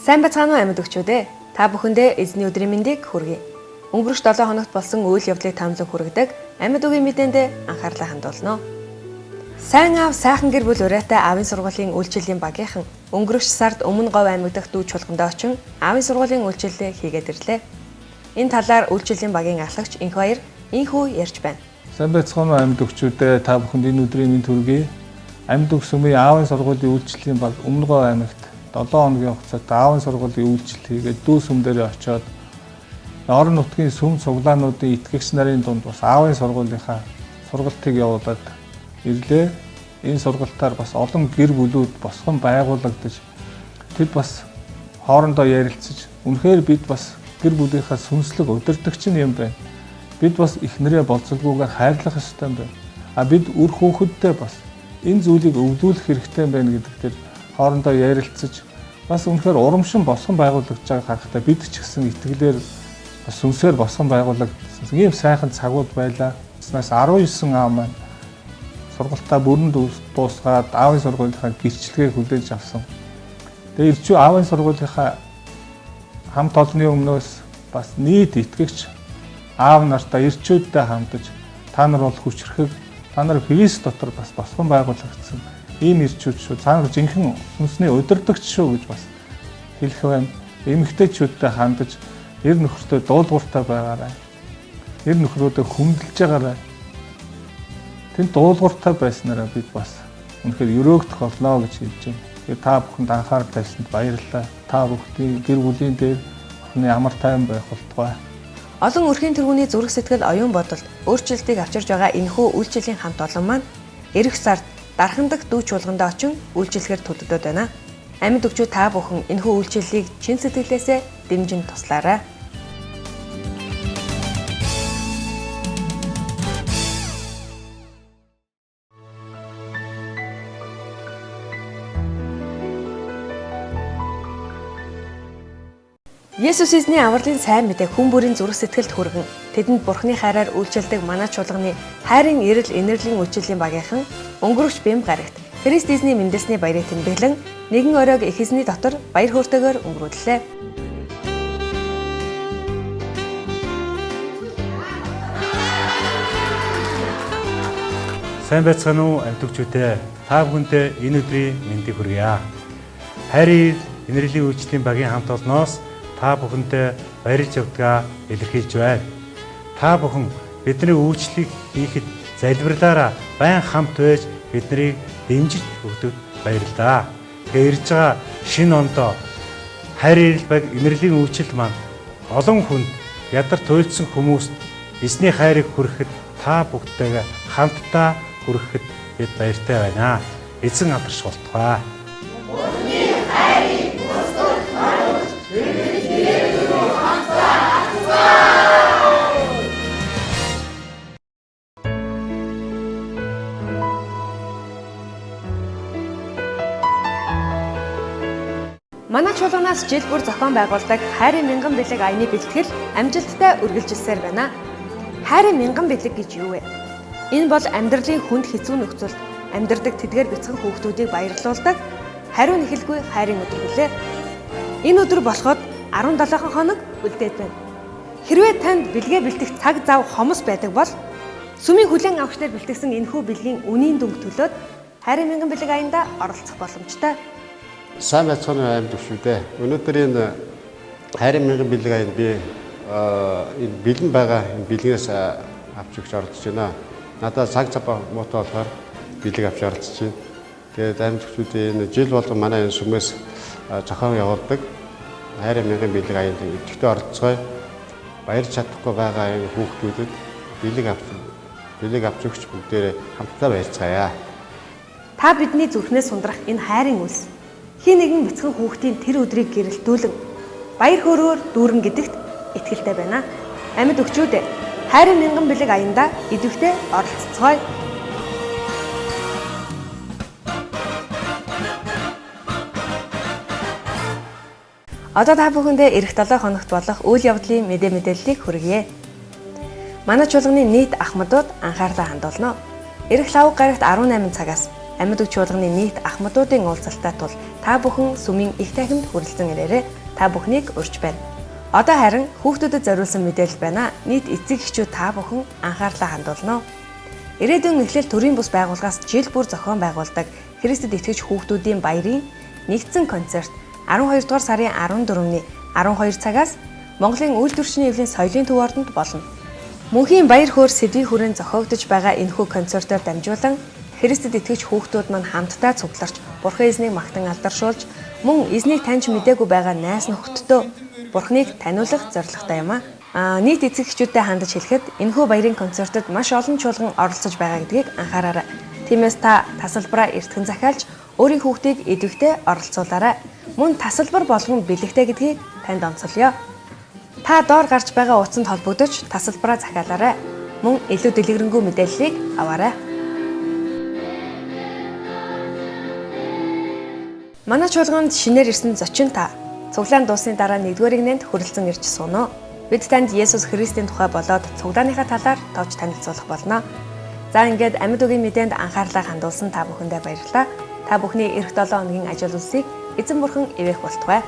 Сайн бацгаана уу амьд өгчүүдээ. Та бүхэндээ эзний өдрийн мэндийг хүргэе. Өнгөрөх 7 хоногт болсон үйл явдлыг таамаглан хүргэдэг амьд үгийн мэдээнд анхаарлаа хандуулно. Сайн аав сайхан гэр бүл урайтай аавын сургуулийн үйлчлэлийн багийнхан өнгөрөх сард Өмнө Говь аймаг дахь дүү чуулганд очин аавын сургуулийн үйлчлэлээ хийгээд ирлээ. Энэ талаар үйлчлэлийн багийн ахлагч энх баяр инхүү ярьж байна. Сайн байцгаана уу амьд өгчүүдээ. Та бүхэнд энэ өдрийн мэнд хүргэе. Амьд өгсөмийн аавын сургуулийн үйлчлэлийн баг Өмнө Говь аймагт 7 хоногийн хугацаанд аавын сургуулийн үйлчлэл хийгээд дүү сүм дээр очиод орон нутгийн сүм цуглаануудын итгэгч нарын дунд бас аавын сургуулийнхаа сургалтыг явуулаад ирлээ. Энэ сургалтаар бас олон гэр бүлүүд босгон байгуулагдаж тэд бас хоорондоо ярилцаж үнэхээр бид бас гэр бүлийнхаа сүнслэг удирдагч юм байна. Бид бас эхнэрээ болцолгүйгээр хайрлах ёстой юм байна. Бид үр хүүхэдтэй бас энэ зүйлийг өвлүүлэх хэрэгтэй байна гэдэгтэр хоорондоо ярилцаж бас үнэхээр урамшин босгон байгуулагдж байгааг харахтаа бид ч гэсэн итгэлээр бас сүнсээр босгон байгуулагдсан ийм сайхан цагууд байлаа. Бас 19 аав маань сургалтаа бүрэн дуусгаад аавын сургуулийнхаа гэрчлэгээ хүлээж авсан. Тэгээ ирчүү аавын сургуулийнхаа хамт олонны өмнөөс бас нийт итгэгч аав нартаа ирчүүдтэй хамтаж та нар бол хүчрхэг, та нар Христ дотор бас босгон байгуулагдсан ийм ирчүүд шүү. Та нар жинхэнэ сүнсний удирдагч шүү гэж бас хэлэх байна. Эмэгтэйчүүдтэй хандаж эр нөхөртөө дуулууртай байгаарай. Эр нөхрөөдөө хүндэлж байгаарай. Тэнд дуулууртай байснараа бид бас үнэхээр өрөөгдөх болно гэж хэлж байна. Тэгээ та бүхэнд анхаарал тавьсанд баярлалаа. Та бүхний гэр бүлийн дээр охины амар тайван байх болтугай. Олон өрхийн тэргүүний зүрх сэтгэл оюун бодолд өөрчлөлтийг авчирж байгаа энэхүү үйлчлэлийн хамт олон маань эх сард дархан дахь дүү чуулганд очин үйлчлэхээр төдөлдөд байна. Амьд өгчүүд та бүхэн энэхүү үйлчлэлийг чин сэтгэлээсээ дэмжин туслаарай. Есүс эзний авралын сайн мэдээ хүн бүрийн зүрх сэтгэлд хүргэн тэдэнд Бурхны хайраар үйлчилдэг манай чуулганы хайрын эрэл инэрлийн үйлчлэлийн багийнхан өнгөрөгч бэм гарагт Христ эзний мэндэлсний баярыг тэмдэглэн нэгэн оройг их эзний дотор баяр хөөртэйгээр өнгөрүүллээ. Сайн байцгаана уу амьд өгчүүдээ. Та бүхэндээ энэ өдрийн мэндийг хүргье. Хайрын инэрлийн үйлчлэлийн багийн хамт олноос та бүхэндээ баярлж явдгаа илэрхийлж байна. Та бүхэн бидний үйлчлэлийг хийхэд залбирлаараа байн хамт байж биднийг дэмжиж өгдөг баярлалаа. Тэгээ ирж байгаа шинэ ондоо хайрын баг инэрлийн үйлчлэл маань олон хүнд ядар туйлдсан хүмүүст эзний хайрыг хүрэхэд та бүгдтэйгээ хамтдаа хүрэхэд бид баяртай байна. Эзэн алдарш болтугай. Манай чуулганаас жил бүр зохион байгуулдаг хайрын мянган бэлэг аяны бэлтгэл амжилттай үргэлжилсээр байна. Хайрын мянган бэлэг гэж юу вэ? Энэ бол амьдралын хүнд хэцүү нөхцөлд амьдардаг тэдгээр бяцхан хүүхдүүдийг баярлуулдаг хариу нэхэлгүй хайрын өдөр билээ. Энэ өдөр болоход 17 хоног үлдээд байна. Хэрвээ танд бэлгээ бэлтгэх цаг зав хомос байдаг бол сүмийн хүлээн авагчдаар бэлтгэсэн энэхүү бэлгийн үнийн дүнг төлөөд хайрын мянган бэлэг аянд оролцох боломжтой. Сайн байцгаана амьд өгчүүдээ. Өнөөдөр энэ хайрын мянган бэлэг аянд би энэ бэлэн байгаа энэ бэлгээс авч өгч оролцож байна. Надад цаг цав муутай болохоор бэлэг авч оролцож байна. Тэгээд амьд өгчүүдээ энэ жил болгон манай энэ сүмээс зохион явуулдаг хайрын мянган бэлэг аянд идэвхтэй оролцгоё. Баярч чадахгүй байгаа энэ хүүхдүүдэд бэлэг авч өгч бүгдээрээ хамтдаа баярцгаая. Та бидний зүрхнээс сундрах энэ хайрын үлс хин нэгэн бяцхан хүүхдийн тэр өдрийг гэрэлтүүлэн баяр хөөрөөр дүүрэн гэдэгт итгэлтэй байна. Амьд өгчүүд хайрын мянган бэлэг аяндаа идэвхтэй оролцоцгоё. Одоо та бүхэндээ эх 7 хоногт болох үйл явдлын мэдээллийг хүргье. Манай чуулганы нийт ахмадууд анхаарлаа хандуулно. Эх лав гарагт 18 цагаас Амьд үг чуулганы нийт ахмадуудын уулзалттай тул та бүхэн сүмийн их танхимд хүрэлцэн ирээрээ та бүхнийг урьж байна. Одоо харин хүүхдүүдэд зориулсан мэдээлэл байна. Нийт эцэг эхчүүд та бүхэн анхаарлаа хандуулно. Ирээдүйн эхлэл төрийн бус байгууллагаас жил бүр зохион байгуулдаг Христэд итгэж хүүхдүүдийн баярын нэгдсэн концерт 12 дугаар сарын 14-ний 12 цагаас Монголын үйлдвэрчний эвлийн соёлын төв ордонд болно. Мөнхийн баяр хөөр сэдвийн хүрээнд зохиогдож байгаа энэхүү концертоор дамжуулан Христэд итгэж хүүхдүүд мань хамтдаа цугларч Бурхан эзнийг магтан алдаршуулж мөн эзнийг таньж мдээгүй байгаа найс нөхдөө Бурханыг таниулах зорилготой юм а. Нийт эцэг эхчүүдтэй хандаж хэлэхэд энэхүү баярын концертод маш олон чуулган оролцож байгаа гэдгийг анхаараарай. Тиймээс та тасалбараа эртхэн захиалж өөрийн хүүхдийг идэвхтэй оролцуулаарай. Мөн тасалбар болгон бэлэгтэй гэдгийг танд онцолъё. Та доор гарч байгаа утсанд холбогдож тасалбараа захиалаарай. Мөн илүү дэлгэрэнгүй мэдээллийг аваарай. Манай чуулганд шинээр ирсэн зочин та цуглаан дуусны дараа 1-р игнэнд хүрэлцэн ирж сууно. Бид танд Есүс Христийн тухай болоод цуглааныхаа талаар товч танилцуулах болно. За ингээд амьд үгийн мэдээнд анхаарлаа хандуулсан та бүхэндээ баярлалаа. Та бүхний эх 7 өдрийн ажил үйлсийг Эзэн Бурхан эвээх болтугай.